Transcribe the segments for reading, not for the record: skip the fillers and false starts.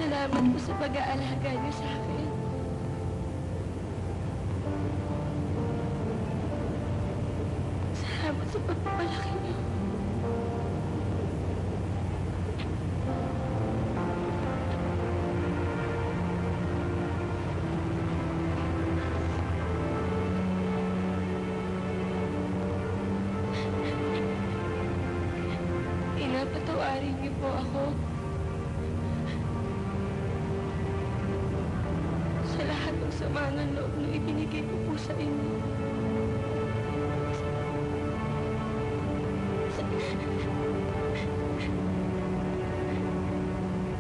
Salamat po sa pag-aalaga niyo sa akin. Salamat sa pagpapalaki niyo. Ina, patawarin niyo po ako. Sa lahat ng sama ng loob na ibinigay ko po sa inyo.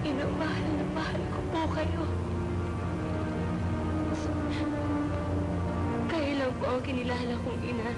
Ina, mahal na mahal ko po kayo. Kayo lang po ang kinilala kong ina.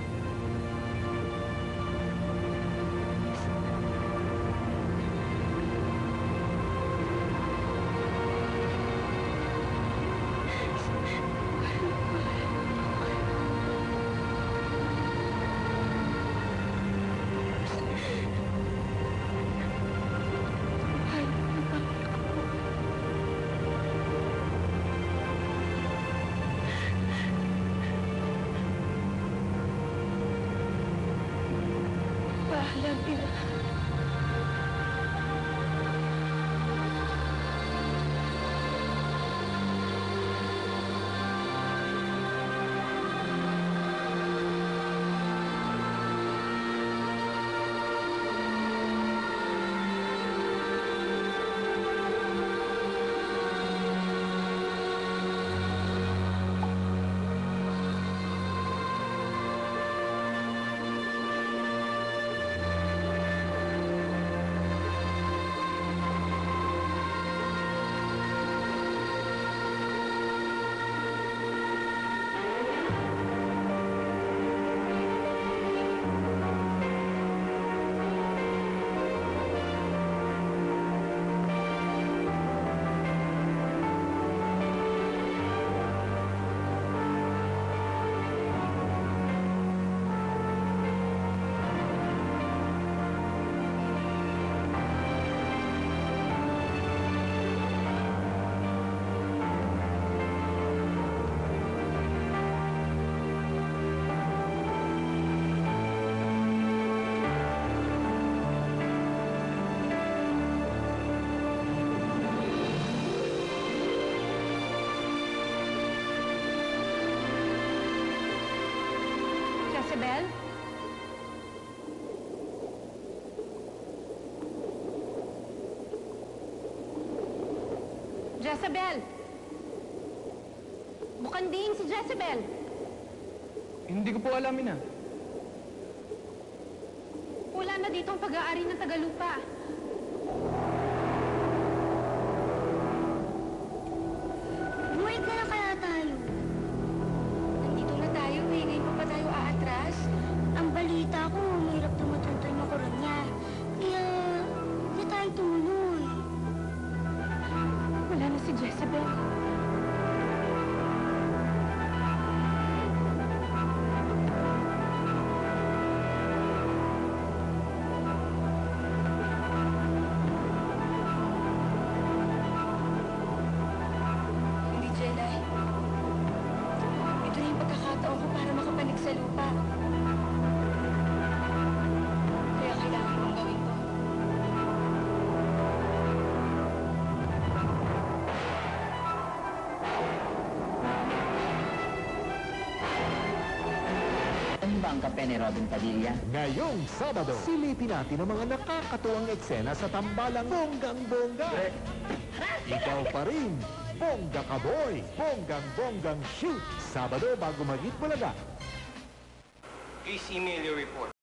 Paalam, ina. Jezebel? Jezebel! Bukanding si Jezebel! Hindi ko po alam, Ina. Wala na dito ang pag-aari ng Tagalupa. Buhay ka na kaya tayo? Nandito na tayo eh. Ngayon pa ba tayo aatras? Ang balita ko, mahirap na matuntun yung koronya. Kaya, hindi tayo tumuloy. Wala na si Jezebel. Hindi, Jelay. Ito na yung pagkakataon ko para makapanig sa lupa. Kaya kailangan kong gawin to. Ano ba ang kape ni Robin Padilla? Ngayong Sabado, silipin natin ang mga nakakatuwang eksena sa tambalang bonggang-bongga. Ikaw pa rin, bongga ka boy, bonggang-bonggang shoot. Sabado bago mag-eat bulaga. Please email your report.